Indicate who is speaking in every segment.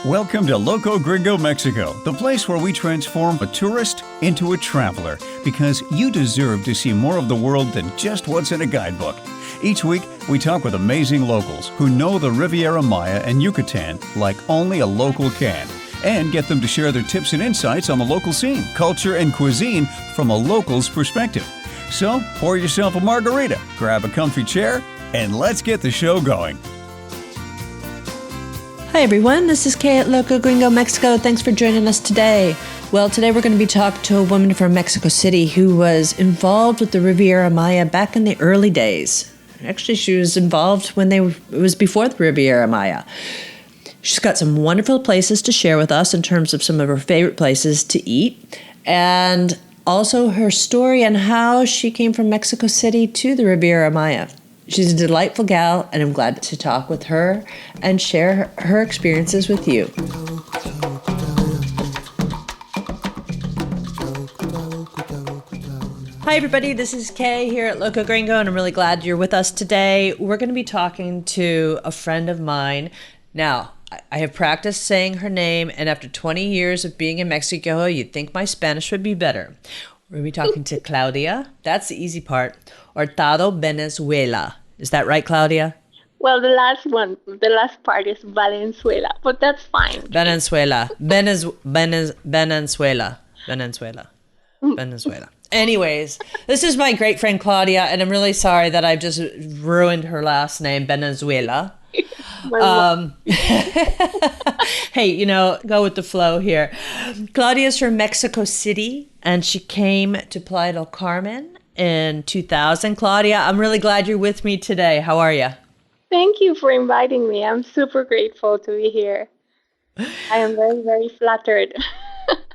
Speaker 1: Welcome to Loco Gringo, Mexico, the place where we transform a tourist into a traveler, because you deserve to see more of the world than just what's in a guidebook. Each week, we talk with amazing locals who know the Riviera Maya and Yucatan like only a local can, and get them to share their tips and insights on the local scene, culture, and cuisine from a local's perspective. So, pour yourself a margarita, grab a comfy chair, and let's get the show going.
Speaker 2: Hi everyone, this is Kay at Loco Gringo, Mexico. Thanks for joining us today. Well, today we're going to be talking to a woman from Mexico City who was involved with the Riviera Maya back in the early days. Actually, she was involved when it was before the Riviera Maya. She's got some wonderful places to share with us in terms of some of her favorite places to eat, and also her story and how she came from Mexico City to the Riviera Maya. She's a delightful gal, and I'm glad to talk with her and share her experiences with you. Hi, everybody. This is Kay here at Loco Gringo, and I'm really glad you're with us today. We're going to be talking to a friend of mine. Now, I have practiced saying her name, and after 20 years of being in Mexico, you'd think my Spanish would be better. We're going to be talking to Claudia. That's the easy part. Hurtado, Venezuela. Is that right, Claudia?
Speaker 3: Well, the last part is Valenzuela, but that's fine.
Speaker 2: Venezuela. Anyways, this is my great friend Claudia, and I'm really sorry that I've just ruined her last name, Venezuela. Hey, go with the flow here. Claudia's from Mexico City, and she came to Playa del Carmen in 2000. Claudia, I'm really glad you're with me today. How are you?
Speaker 3: Thank you for inviting me. I'm super grateful to be here. I am very, very flattered.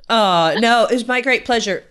Speaker 2: Oh, no, it's my great pleasure.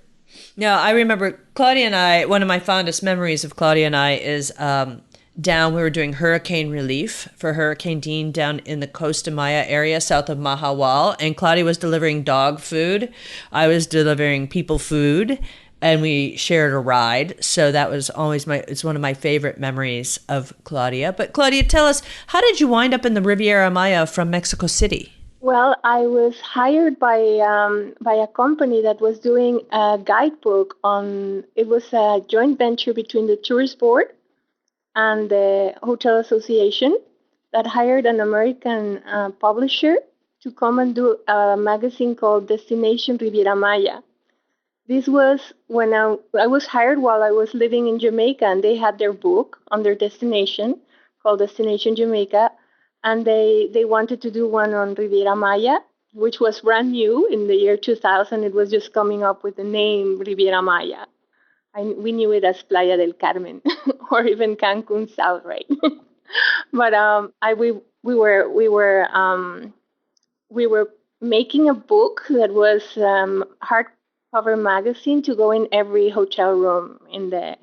Speaker 2: No, I remember Claudia and I, one of my fondest memories of Claudia and I is we were doing hurricane relief for Hurricane Dean down in the Costa Maya area south of Mahahual, and Claudia was delivering dog food. I was delivering people food, and we shared a ride. So that was always it's one of my favorite memories of Claudia. But Claudia, tell us, how did you wind up in the Riviera Maya from Mexico City?
Speaker 3: Well, I was hired by a company that was doing a guidebook it was a joint venture between the Tourist Board and the Hotel Association that hired an American publisher to come and do a magazine called Destination Riviera Maya. This was when I was hired while I was living in Jamaica, and they had their book on their destination called Destination Jamaica, and they wanted to do one on Riviera Maya, which was brand new in the year 2000. It was just coming up with the name Riviera Maya. We knew it as Playa del Carmen or even Cancun South, right? But we were making a book that was hardcover magazine to go in every hotel room in the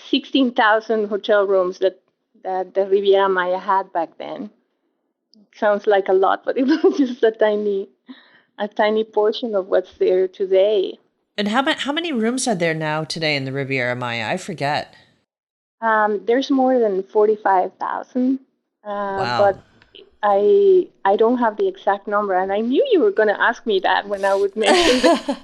Speaker 3: 16,000 hotel rooms that the Riviera Maya had back then. Sounds like a lot, but it was just a tiny portion of what's there today.
Speaker 2: And how many rooms are there now today in the Riviera Maya? I forget.
Speaker 3: There's more than 45,000.
Speaker 2: Wow.
Speaker 3: But I don't have the exact number, and I knew you were going to ask me that when I would mention it.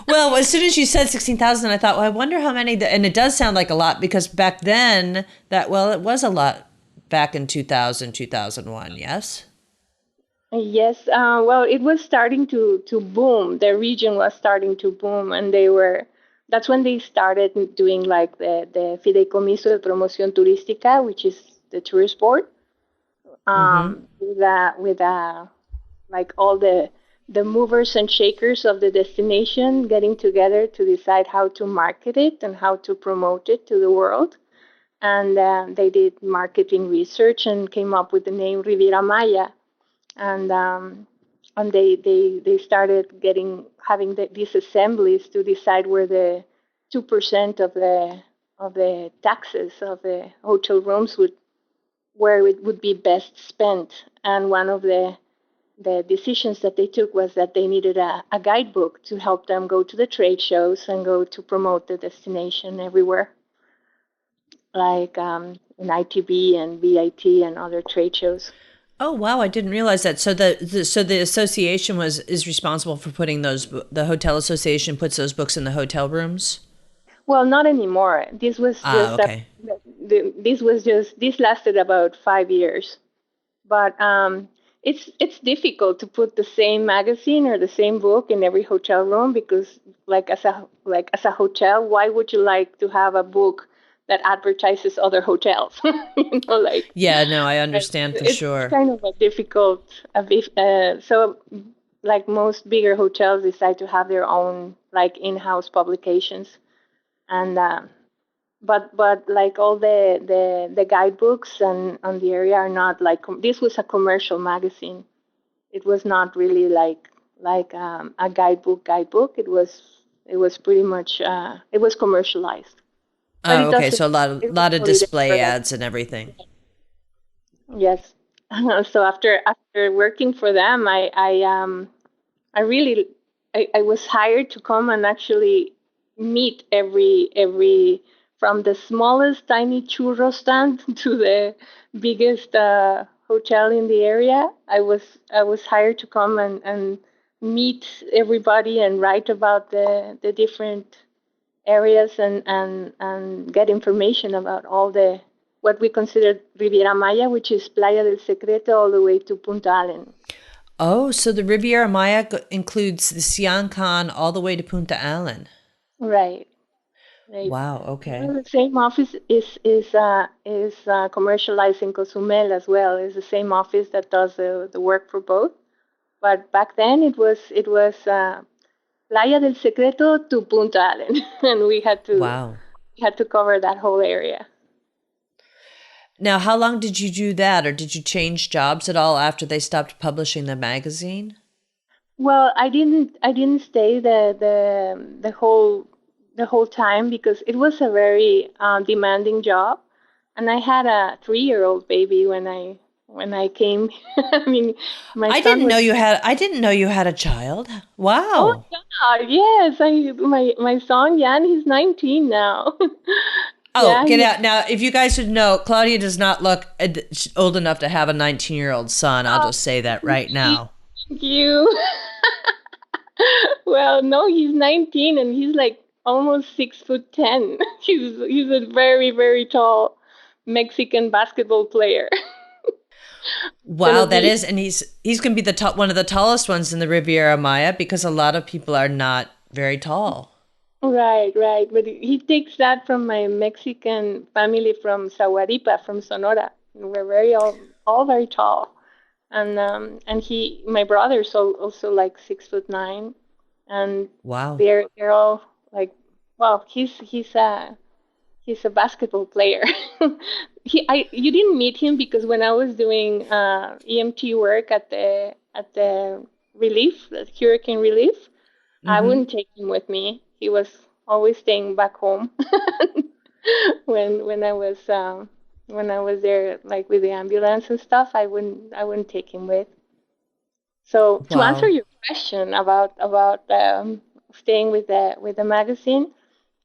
Speaker 2: Well, as soon as you said 16,000, I thought, well, I wonder how many, and it does sound like a lot, because back then, it was a lot back in 2000, 2001, yes?
Speaker 3: Yes, well, it was starting to boom. The region was starting to boom, and that's when they started doing like the Fideicomiso de Promoción Turística, which is the tourist board, with like all the movers and shakers of the destination getting together to decide how to market it and how to promote it to the world. And they did marketing research and came up with the name Riviera Maya. And they started having these assemblies to decide where the 2% of the taxes of the hotel rooms where it would be best spent. And one of the decisions that they took was that they needed a guidebook to help them go to the trade shows and go to promote the destination everywhere, like in ITB and VIT and other trade shows.
Speaker 2: Oh wow, I didn't realize that. So the association is responsible for putting the hotel association puts those books in the hotel rooms.
Speaker 3: Well, not anymore. This was
Speaker 2: Ah,
Speaker 3: just
Speaker 2: okay.
Speaker 3: this lasted about 5 years. But it's difficult to put the same magazine or the same book in every hotel room because, like as a hotel, why would you like to have a book that advertises other hotels? Like
Speaker 2: Yeah, no, I understand for
Speaker 3: it's
Speaker 2: sure.
Speaker 3: kind of a difficult. So like most bigger hotels decide to have their own like in-house publications, and but like all the guidebooks and on the area are not like this was a commercial magazine. It was not really like a guidebook. It was pretty much it was commercialized, but
Speaker 2: Oh, okay. So
Speaker 3: it
Speaker 2: lot of
Speaker 3: totally
Speaker 2: display
Speaker 3: different.
Speaker 2: ads and everything.
Speaker 3: Yes. So after working for them, I really I was hired to come and actually meet every from the smallest tiny churro stand to the biggest hotel in the area. I was hired to come and meet everybody and write about the different areas and get information about all the what we consider Riviera Maya, which is Playa del Secreto all the way to Punta Allen.
Speaker 2: Oh, so the Riviera Maya includes the Siancán all the way to Punta Allen.
Speaker 3: Right. Right.
Speaker 2: Wow, okay.
Speaker 3: Well, the same office is commercialized in Cozumel as well. It's the same office that does the work for both. But back then it was Playa del Secreto to Punta Allen, and
Speaker 2: Wow.
Speaker 3: we had to cover that whole area.
Speaker 2: Now, how long did you do that, or did you change jobs at all after they stopped publishing the magazine?
Speaker 3: Well, I didn't stay the whole time because it was a very demanding job, and I had a 3-year-old baby when I came. I mean, my son was.
Speaker 2: I didn't know you had a child.
Speaker 3: Oh
Speaker 2: Wow.
Speaker 3: God, yes! My son Jan, he's 19 now.
Speaker 2: Oh,
Speaker 3: Yeah,
Speaker 2: get
Speaker 3: he's.
Speaker 2: out. Now, if you guys would know, Claudia does not look old enough to have a 19-year-old son. I'll
Speaker 3: Oh,
Speaker 2: just say that right
Speaker 3: thank
Speaker 2: now.
Speaker 3: you. Well, no, he's 19 and he's like almost 6'10". He's a very, very tall Mexican basketball player.
Speaker 2: Wow,
Speaker 3: Gonna
Speaker 2: that
Speaker 3: be
Speaker 2: is, and he's going to be the top one of the tallest ones in the Riviera Maya because a lot of people are not very tall.
Speaker 3: right, right. But he takes that from my Mexican family from Sahuaripa, from Sonora. We're all very tall. And my brother's also like 6'9", and
Speaker 2: Wow.
Speaker 3: they're all like, well, he's a basketball player. You didn't meet him because when I was doing EMT work at the relief, the hurricane relief, I
Speaker 2: Mm-hmm.
Speaker 3: wouldn't take him with me. He was always staying back home when I was there, like with the ambulance and stuff. I wouldn't take him with. So to answer
Speaker 2: Wow.
Speaker 3: your question about staying with the magazine,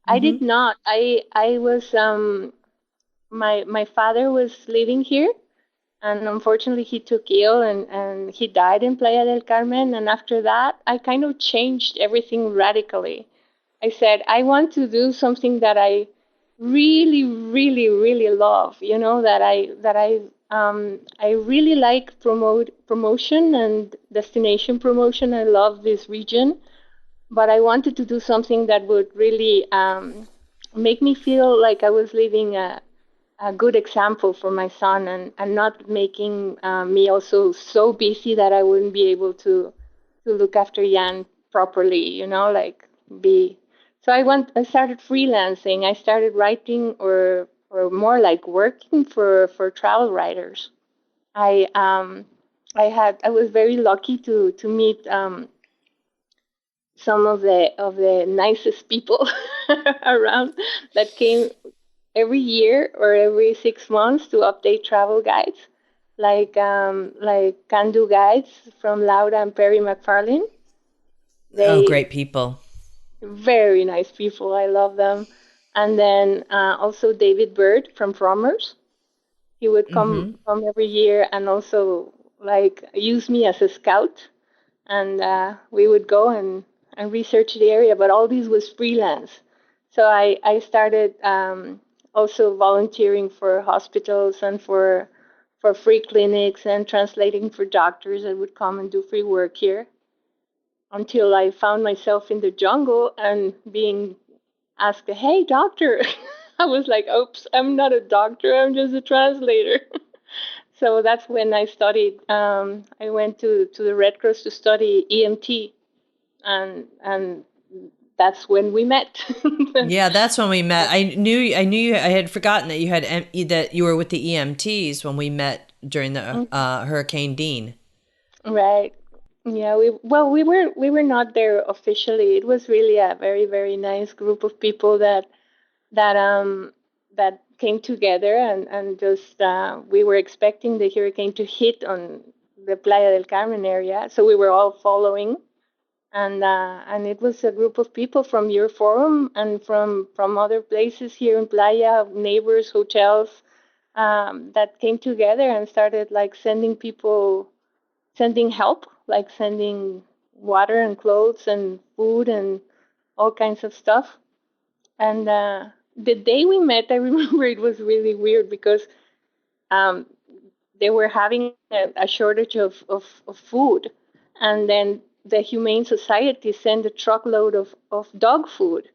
Speaker 3: I
Speaker 2: Mm-hmm.
Speaker 3: did not. I was my father was living here, and unfortunately he took ill and he died in Playa del Carmen. And after that, I kind of changed everything radically. I said I want to do something that I really, really, really love. That I really like promotion and destination promotion. I love this region, but I wanted to do something that would really make me feel like I was living a good example for my son, and not making me also so busy that I wouldn't be able to look after Jan properly, like be. So I started freelancing. I started writing or more like working for travel writers. I I was very lucky to meet some of the nicest people around that came every year or every 6 months to update travel guides, like Can Do Guides from Laura and Perry McFarlane.
Speaker 2: Oh,
Speaker 3: They
Speaker 2: great people.
Speaker 3: very nice people. I love them. And then also David Bird from Fromers. He would come
Speaker 2: Mm-hmm.
Speaker 3: come every year, and also like use me as a scout, and we would go and research the area. But all these was freelance, so I started also volunteering for hospitals and for free clinics and translating for doctors that would come and do free work here until I found myself in the jungle and being asked, "Hey, doctor." I was like, "Oops, I'm not a doctor. I'm just a translator." So that's when I studied. I went to the Red Cross to study EMT, and that's when we met.
Speaker 2: Yeah, that's when we met. I had forgotten that that you were with the EMTs when we met during the Hurricane Dean.
Speaker 3: Right. Yeah, we were not there officially. It was really a very, very nice group of people that that came together, and just we were expecting the hurricane to hit on the Playa del Carmen area, so we were all following, and it was a group of people from your forum and from other places here in Playa, neighbors, hotels, that came together and started like sending help, like sending water and clothes and food and all kinds of stuff. And the day we met, I remember it was really weird because um, they were having a shortage of food. And then the Humane Society sent a truckload of dog food.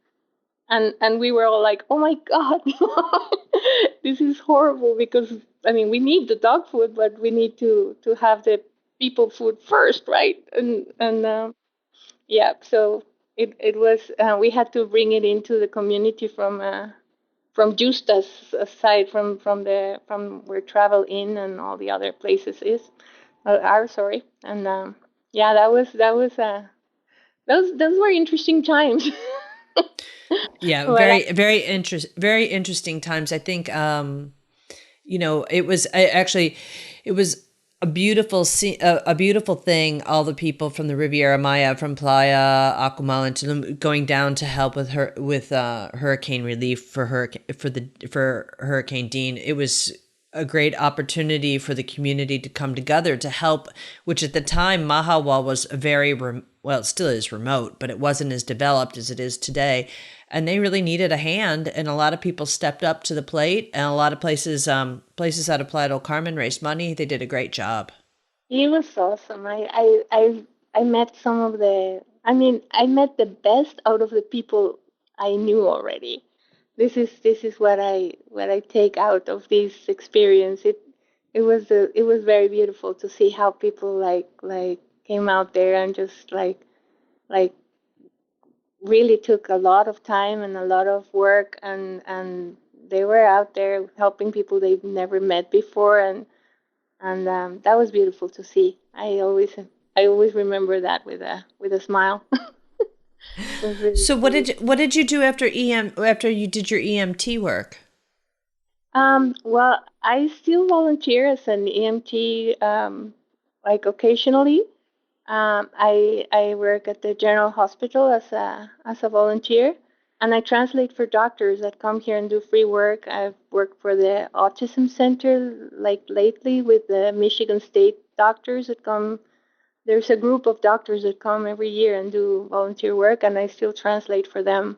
Speaker 3: And we were all like, oh my God, this is horrible because, I mean, we need the dog food, but we need to have the people food first, right? And yeah, so it was, we had to bring it into the community from Justa's side, from where Travel Inn and all the other places are, sorry. And yeah, those were interesting times.
Speaker 2: Yeah,
Speaker 3: But
Speaker 2: very interesting times. I think it was actually it was a beautiful thing. All the people from the Riviera Maya, from Playa Akumal, and to them going down to help with hurricane relief for Hurricane Dean. It was a great opportunity for the community to come together to help, which at the time Mahawal was a well, it still is remote, but it wasn't as developed as it is today. And they really needed a hand, and a lot of people stepped up to the plate, and a lot of places out of Playa del Carmen raised money. They did a great job.
Speaker 3: it was awesome. I met some of the. I mean, I met the best out of the people I knew already. This is what I take out of this experience. It was very beautiful to see how people like came out there and just like really took a lot of time and a lot of work, and they were out there helping people they've never met before, and that was beautiful to see. I always remember that with a smile. It was really
Speaker 2: So
Speaker 3: sweet.
Speaker 2: what did you do after you did your EMT work?
Speaker 3: Well, I still volunteer as an EMT, like occasionally. I work at the General Hospital as a volunteer, and I translate for doctors that come here and do free work. I've worked for the Autism Center, like lately, with the Michigan State doctors that come. There's a group of doctors that come every year and do volunteer work, and I still translate for them.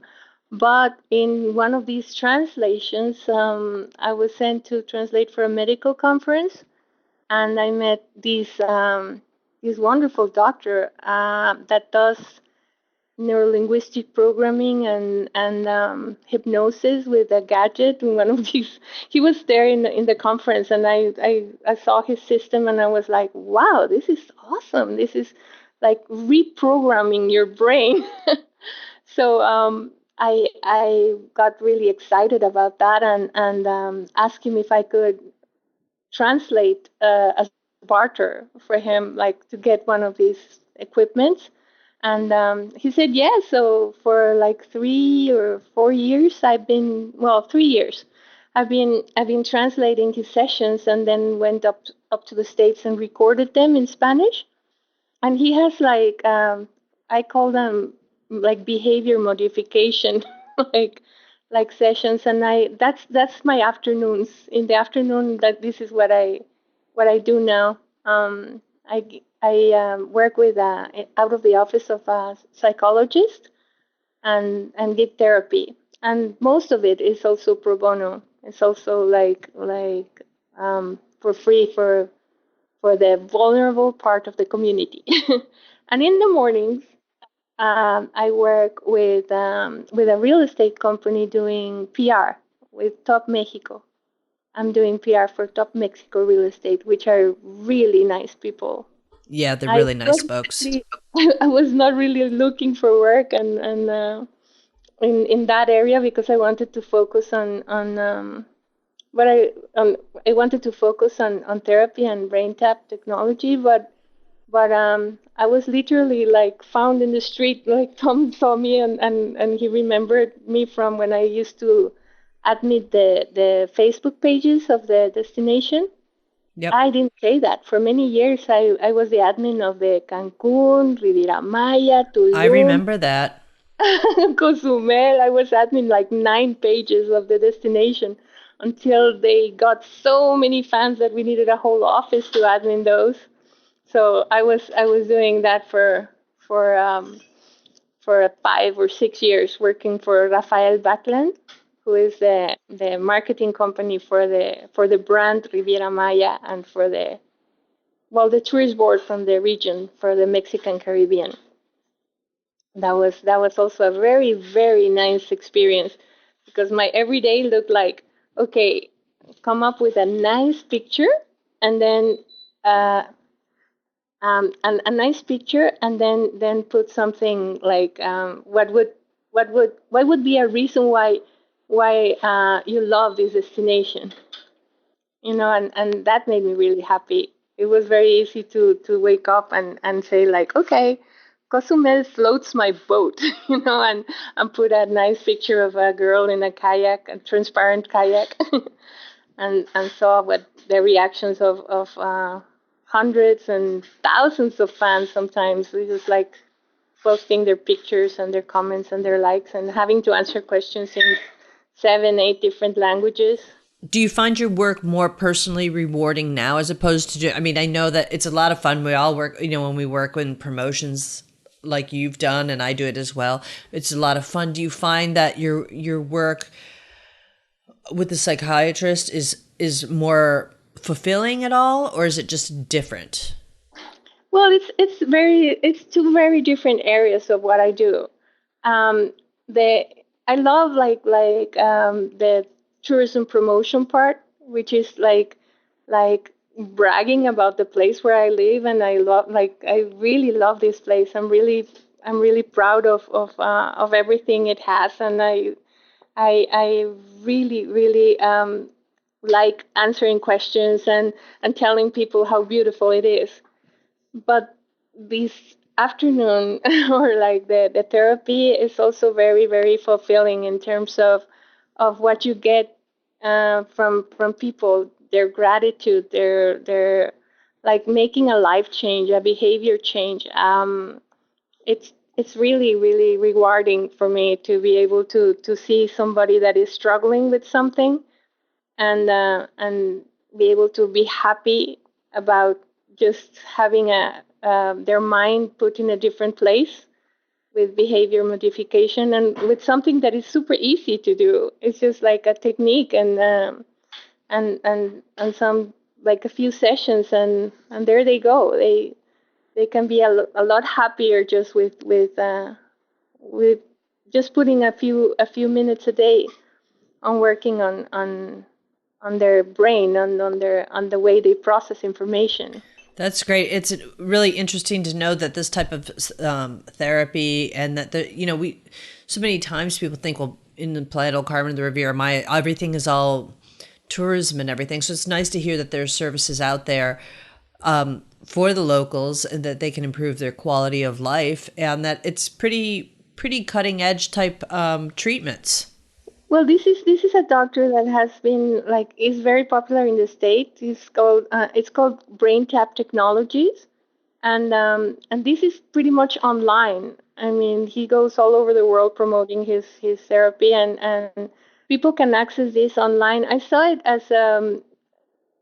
Speaker 3: But in one of these translations, I was sent to translate for a medical conference, and I met this wonderful doctor that does neurolinguistic programming and hypnosis with a gadget. In one of these, he was there in the conference, and I saw his system, and I was like, wow, this is awesome. This is like reprogramming your brain. So I got really excited about that, and asked him if I could translate as barter for him, like to get one of these equipments. And he said yes. So for like 3 or 4 years, well, 3 years, I've been translating his sessions, and then went up to the States and recorded them in Spanish. And he has like I call them like behavior modification, like like sessions. And I that's my afternoons. In the afternoon, that this is what I do now. I work with out of the office of a psychologist and give therapy, and most of it is also pro bono. It's also for free for the vulnerable part of the community. And in the mornings, I work with a real estate company doing PR with Top Mexico. I'm doing PR for Top Mexico Real Estate, which are really nice people.
Speaker 2: Yeah, they're
Speaker 3: I
Speaker 2: really nice
Speaker 3: was
Speaker 2: folks.
Speaker 3: actually, I was not really looking for work and in that area because I wanted to focus on what I wanted to focus on therapy and brain tap technology, but I was literally like found in the street. Like Tom saw me and he remembered me from when I used to admit the Facebook pages of the destination.
Speaker 2: Yep.
Speaker 3: I didn't say that. For many years, I was the admin of the Cancun, Riviera Maya,
Speaker 2: I
Speaker 3: Tulum,
Speaker 2: remember that.
Speaker 3: Cozumel. I was admin like 9 pages of the destination until they got so many fans that we needed a whole office to admin those. So I was doing that for 5 or 6 years, working for Rafael Batland, who is the marketing company for the brand Riviera Maya and for the tourist board from the region for the Mexican Caribbean. That was also a very very nice experience because my everyday looked like, okay, come up with a nice picture and then uh, and a nice picture and then put something like what would be a reason why you love this destination, and that made me really happy. It was very easy to wake up and say like, okay, Cozumel floats my boat, and put a nice picture of a girl in a kayak, a transparent kayak, and saw what the reactions of hundreds and thousands of fans sometimes. We just like posting their pictures and their comments and their likes and having to answer questions in 7, 8 different languages.
Speaker 2: Do you find your work more personally rewarding now as opposed to, I mean, I know that it's a lot of fun. We all work, when we work in promotions like you've done and I do it as well. It's a lot of fun. Do you find that your work with the psychiatrist is more fulfilling at all, or is it just different?
Speaker 3: Well, it's two very different areas of what I do. Um, the I love the tourism promotion part, which is like bragging about the place where I live, and I really love this place. I'm really proud of everything it has, and I really really like answering questions and telling people how beautiful it is. But this afternoon or like the therapy is also very very fulfilling in terms of what you get from people, their gratitude, their like making a life change, a behavior change. It's really really rewarding for me to be able to see somebody that is struggling with something and be able to be happy about just having their mind put in a different place with behavior modification and with something that is super easy to do. It's just like a technique and some like a few sessions and there they go. They can be a lot happier just with just putting a few minutes a day on working on their brain, on the way they process information.
Speaker 2: That's great. It's really interesting to know that this type of therapy and that we so many times people think, well, in the Playa del Carmen, the Riviera Maya, everything is all tourism and everything. So it's nice to hear that there's services out there for the locals and that they can improve their quality of life and that it's pretty cutting edge type treatments.
Speaker 3: Well, this is a doctor that has been like is very popular in the States. It's called Brain Tap Technologies, and this is pretty much online. I mean, he goes all over the world promoting his therapy, and people can access this online. I saw it as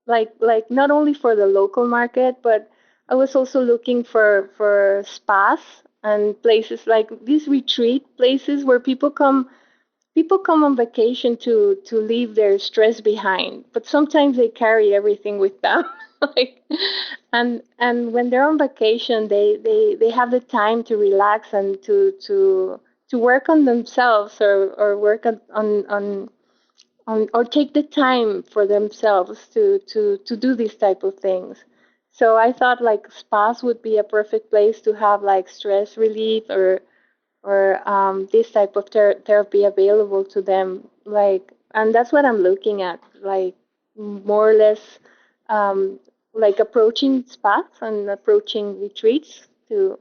Speaker 3: like not only for the local market, but I was also looking for spas and places like these retreat places where people come on vacation to leave their stress behind, but sometimes they carry everything with them. like and when they're on vacation, they have the time to relax and to work on themselves, or work on or take the time for themselves to do these type of things. So I thought like spas would be a perfect place to have like stress relief, or this type of therapy available to them. Like, and that's what I'm looking at, like more or less, um, like approaching spas and approaching retreats to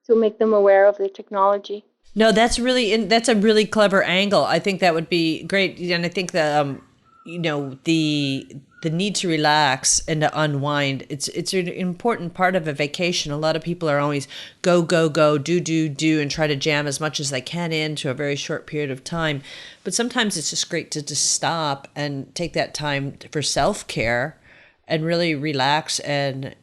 Speaker 3: make them aware of the technology.
Speaker 2: No, that's a really clever angle. I think that would be great, and I think that the need to relax and to unwind. It's an important part of a vacation. A lot of people are always go go go, do, and try to jam as much as they can into a very short period of time. But sometimes it's just great to just stop and take that time for self-care and really relax and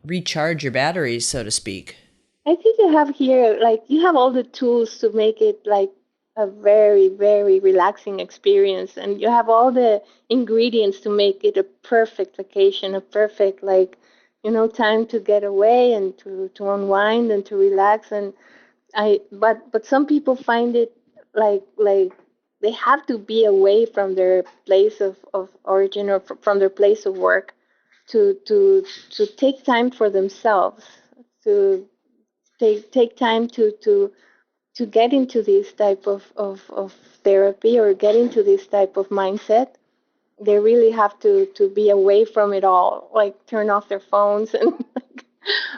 Speaker 2: recharge your batteries, so to speak.
Speaker 3: I think you have here, like, you have all the tools to make it like a very, very relaxing experience, and you have all the ingredients to make it a perfect vacation, a perfect, like, time to get away and to unwind and to relax. And but some people find it like they have to be away from their place of origin, or from their place of work, to take time for themselves, to take time to get into this type of therapy, or get into this type of mindset. They really have to be away from it all, like turn off their phones and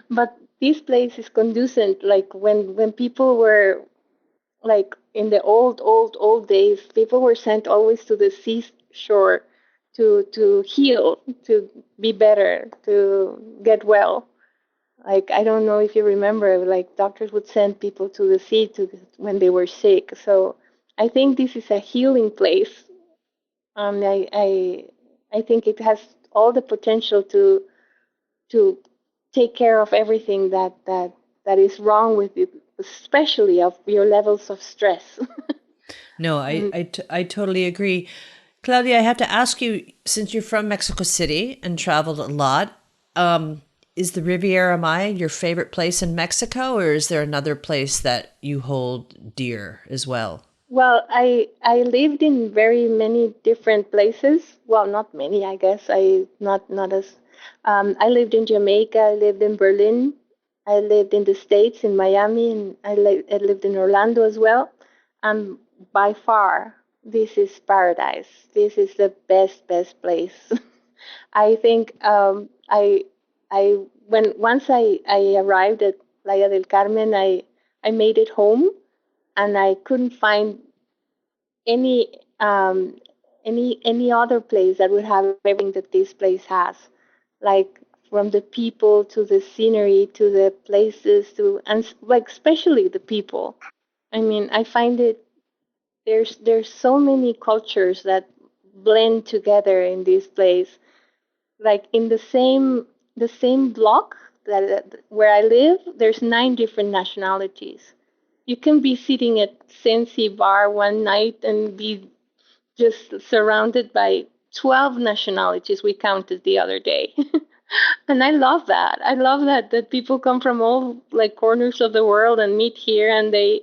Speaker 3: but this place is conducive. Like when people were, like in the old days, people were sent always to the seashore to heal, to be better, to get well. Like, I don't know if you remember, like doctors would send people to the sea when they were sick. So I think this is a healing place. I think it has all the potential to take care of everything that is wrong with you, especially of your levels of stress.
Speaker 2: No, I,
Speaker 3: And
Speaker 2: I, t- I totally agree. Claudia, I have to ask you, since you're from Mexico City and traveled a lot, is the Riviera Maya your favorite place in Mexico, or is there another place that you hold dear as well?
Speaker 3: well, I lived in very many different places. Well, not many, I guess. Not as I lived in Jamaica. I lived in Berlin. I lived in the States, in Miami, and I lived in Orlando as well. And by far, this is paradise. This is the best place. I think I when once I arrived at Playa del Carmen, I made it home, and I couldn't find any um, any other place that would have everything that this place has, like from the people to the scenery to the places to, and like especially the people. I mean, I find it, there's so many cultures that blend together in this place. Like in the same block that where I live, there's 9 different nationalities. You can be sitting at Sensi Bar one night and be just surrounded by 12 nationalities we counted the other day. And I love that. I love that people come from all like corners of the world and meet here, and they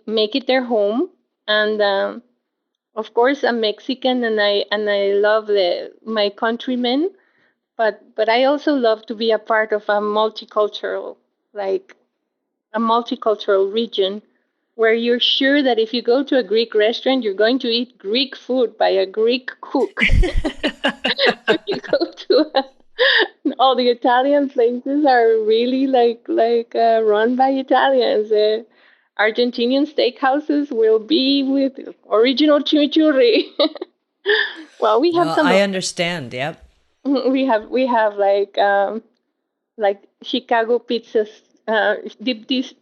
Speaker 3: make it their home. And of course, I'm Mexican, and I love my countrymen, but I also love to be a part of like a multicultural region, where you're sure that if you go to a Greek restaurant, you're going to eat Greek food by a Greek cook. If you go to all the Italian places are really like run by Italians. Argentinian steakhouses will be with original chimichurri. Well, we have
Speaker 2: No,
Speaker 3: some
Speaker 2: I
Speaker 3: of
Speaker 2: understand. Yep.
Speaker 3: we have like Chicago pizzas, deep dish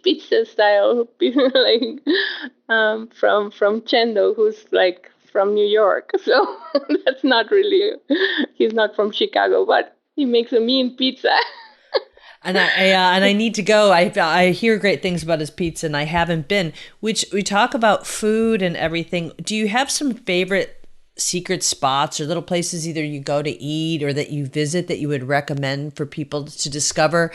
Speaker 3: pizza style, like from Chendo, who's like from New York, so that's not really. He's not from Chicago, but he makes a mean pizza.
Speaker 2: And I need to go. I hear great things about his pizza, and I haven't been. Which we talk about food and everything. Do you have some favorite secret spots or little places either you go to eat or that you visit that you would recommend for people to discover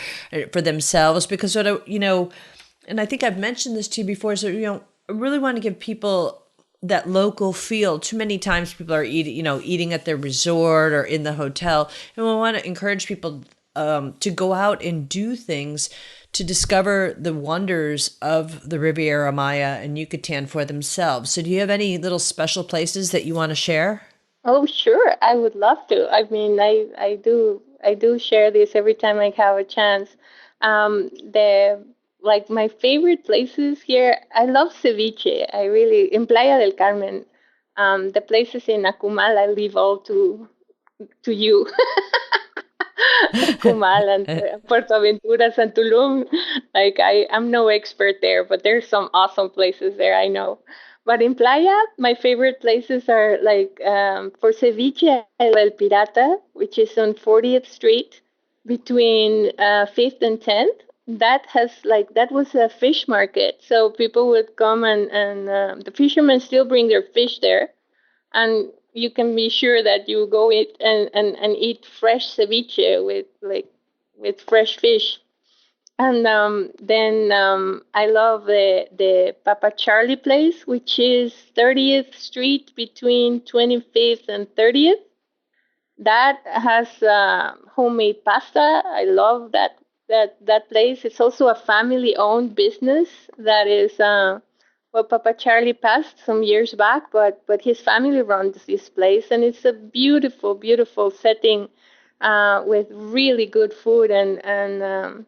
Speaker 2: for themselves? Because and I think I've mentioned this to you before. So I really want to give people that local feel. Too many times people are eating at their resort or in the hotel, and we want to encourage people to go out and do things to discover the wonders of the Riviera Maya and Yucatan for themselves. So do you have any little special places that you want to share?
Speaker 3: Oh, sure, I would love to. I mean, I do share this every time I have a chance. The like my favorite places here. I love ceviche. I really in Playa del Carmen. The places in Akumal, I leave all to you. Kumal and Puerto Aventuras and Tulum. Like I'm no expert there, but there's some awesome places there. I know. But in Playa, my favorite places are like for ceviche, El Pirata, which is on 40th Street between 5th and 10th. That was a fish market, so people would come and the fishermen still bring their fish there, and you can be sure that you go eat and eat fresh ceviche with fresh fish. And then I love the Papa Charlie place, which is 30th Street between 25th and 30th. That has homemade pasta. I love that place. It's also a family-owned business that is well, Papa Charlie passed some years back, but his family runs this place, and it's a beautiful, beautiful setting with really good food and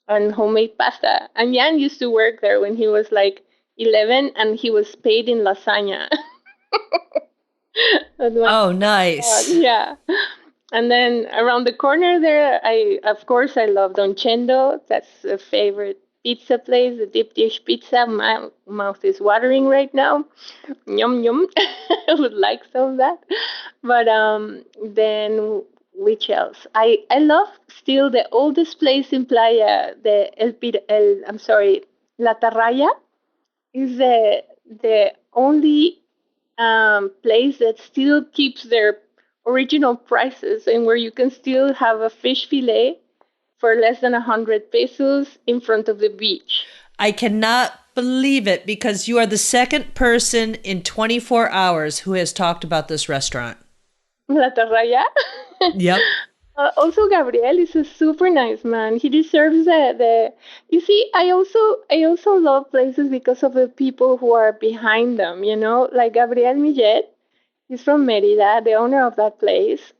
Speaker 3: homemade pasta. And Jan used to work there when he was like 11, and he was paid in lasagna. That's my
Speaker 2: Oh,
Speaker 3: God,
Speaker 2: nice.
Speaker 3: yeah. And then around the corner there, of course I love Don Chendo. That's a favorite pizza place, the deep dish pizza. My mouth is watering right now. Yum yum. I would like some of that. But then which else? I love still the oldest place in Playa, the I'm sorry, La Tarraya is the only place that still keeps their original prices and where you can still have a fish fillet for less than 100 pesos in front of the beach.
Speaker 2: I cannot believe it because you are the second person in 24 hours who has talked about this restaurant.
Speaker 3: La Tarraya.
Speaker 2: Yep.
Speaker 3: Also, Gabriel is a super nice man. He deserves the. You see, I also love places because of the people who are behind them. Like Gabriel Millet. He's from Merida, the owner of that place.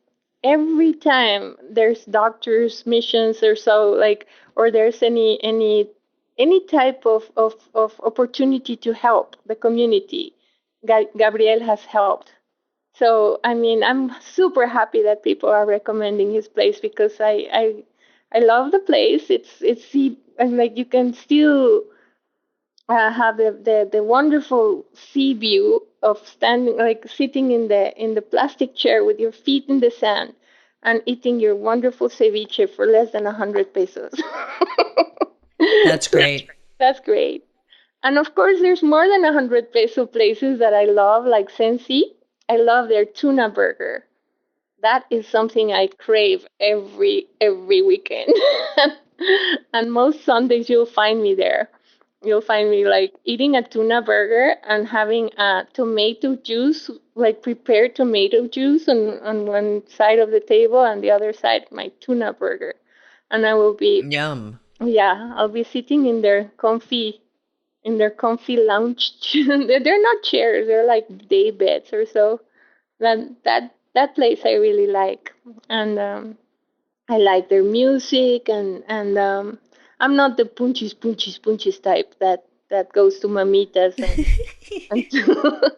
Speaker 3: Every time there's doctors' missions or so, like, or there's any type of opportunity to help the community, Gabriel has helped. So I mean, I'm super happy that people are recommending his place because I love the place. It's and like you can still have the wonderful sea view of standing like sitting in the plastic chair with your feet in the sand and eating your wonderful ceviche for less than 100 pesos.
Speaker 2: That's great.
Speaker 3: That's great. And of course, there's more than 100 peso places that I love, like Sensi. I love their tuna burger. That is something I crave every weekend. And most Sundays you'll find me there. You'll find me like eating a tuna burger and having a tomato juice, like prepared tomato juice on one side of the table and the other side my tuna burger. And I will be
Speaker 2: Yum.
Speaker 3: yeah, I'll be sitting in their comfy lounge. They're not chairs, they're like day beds or so. That place I really like. And I like their music and I'm not the punchis type that goes to mamitas and to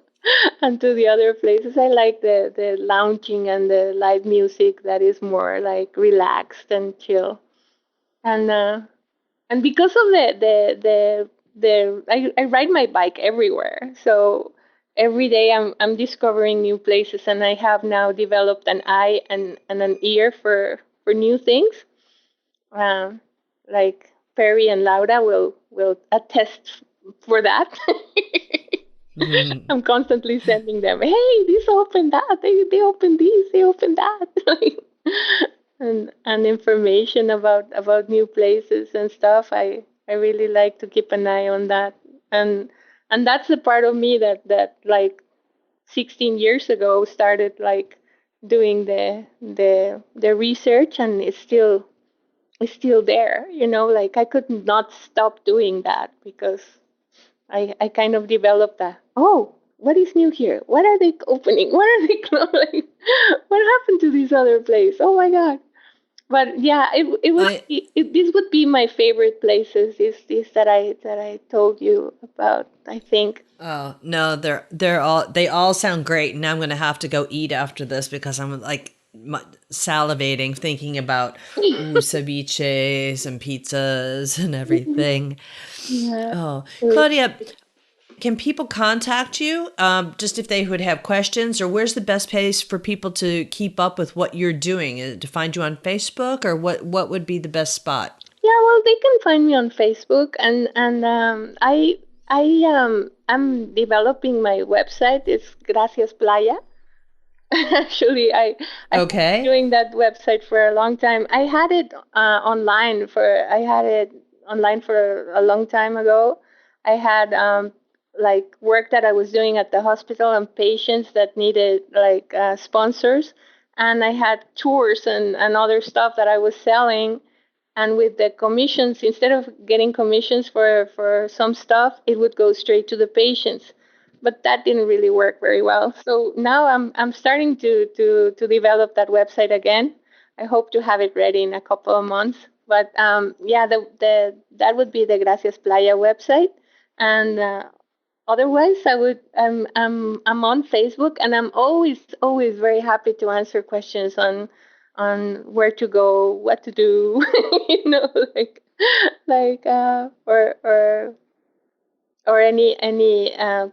Speaker 3: and to the other places. I like the lounging and the live music that is more like relaxed and chill. And because of the I ride my bike everywhere. So every day I'm discovering new places, and I have now developed an eye and an ear for new things. Um, like Perry and Laura will attest for that. I'm constantly sending them, hey, this opened that, they opened this, they opened that, and information about new places and stuff. I really like to keep an eye on that, and that's the part of me that like 16 years ago started like doing the research, and it's still there. Like I could not stop doing that because I kind of developed that. Oh, what is new here? What are they opening? What are they closing? What happened to this other place? Oh my God. But yeah, this would be my favorite places. Is this that I told you about? I think.
Speaker 2: Oh no, they all sound great, and I'm gonna have to go eat after this because I'm like salivating thinking about ceviches and pizzas and everything.
Speaker 3: Yeah.
Speaker 2: Oh, Claudia, can people contact you just if they would have questions, or where's the best place for people to keep up with what you're doing? To find you on Facebook, or what would be the best spot?
Speaker 3: Yeah, well, they can find me on Facebook, and I'm developing my website. It's Gracias Playa. Actually, I've been
Speaker 2: Okay.
Speaker 3: doing that website for a long time. I had it online for a long time ago. I had like work that I was doing at the hospital and patients that needed like sponsors, and I had tours and other stuff that I was selling. And with the commissions, instead of getting commissions for some stuff, it would go straight to the patients. But that didn't really work very well. So now I'm starting to develop that website again. I hope to have it ready in a couple of months. But yeah, the that would be the Gracias Playa website. And otherwise, I'm on Facebook, and I'm always very happy to answer questions on where to go, what to do, like or any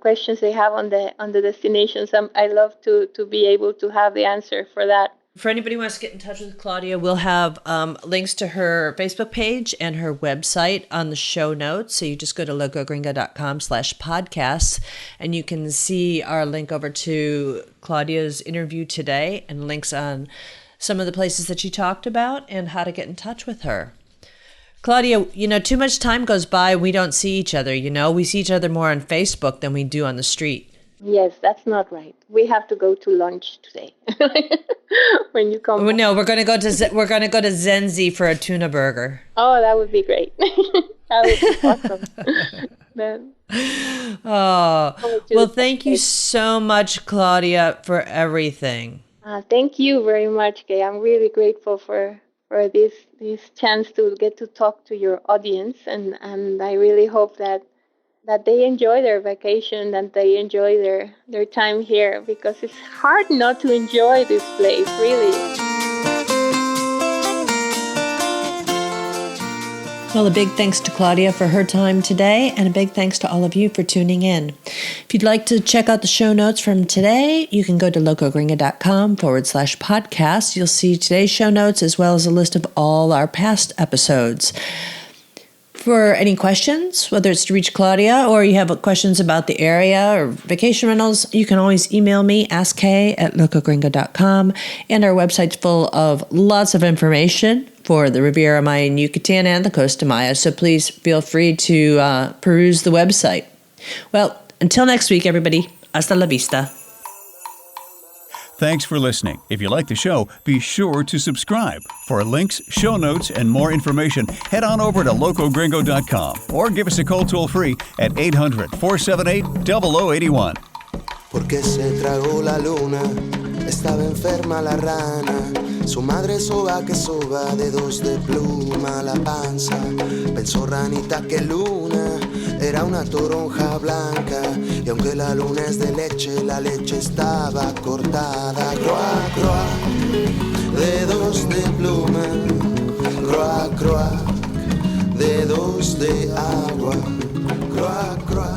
Speaker 3: questions they have on the destinations. I love to be able to have the answer for that.
Speaker 2: For anybody who wants to get in touch with Claudia, we'll have links to her Facebook page and her website on the show notes. So you just go to locogringo.com/podcasts, and you can see our link over to Claudia's interview today and links on some of the places that she talked about and how to get in touch with her. Claudia, too much time goes by. We don't see each other. We see each other more on Facebook than we do on the street.
Speaker 3: Yes, that's not right. We have to go to lunch today. When you come.
Speaker 2: No, we're going to go to Zenzi for a tuna burger.
Speaker 3: Oh, that would be great. That would be awesome. Then.
Speaker 2: Oh, well, thank you so much, Claudia, for everything.
Speaker 3: Thank you very much, Kay. I'm really grateful for this chance to get to talk to your audience, and I really hope that they enjoy their vacation, that they enjoy their time here, because it's hard not to enjoy this place, really.
Speaker 2: Well, a big thanks to Claudia for her time today, and a big thanks to all of you for tuning in. If you'd like to check out the show notes from today, you can go to locogringo.com/podcast. You'll see today's show notes as well as a list of all our past episodes. For any questions, whether it's to reach Claudia or you have questions about the area or vacation rentals, you can always email me, askkay@locogringo.com, and our website's full of lots of information for the Riviera Maya and Yucatan and the Costa Maya, so please feel free to peruse the website. Well, until next week, everybody, hasta la vista.
Speaker 1: Thanks for listening. If you like the show, be sure to subscribe. For links, show notes, and more information, head on over to locogringo.com or give us a call toll-free at 800-478-0081.
Speaker 4: Porque se tragó la luna, estaba enferma la rana. Su madre soba que soba, dedos de pluma la panza. Pensó ranita que luna era una toronja blanca. Y aunque la luna es de leche, la leche estaba cortada. Croa, croa, dedos de pluma. Croa, croa, dedos de agua. Croa, croa.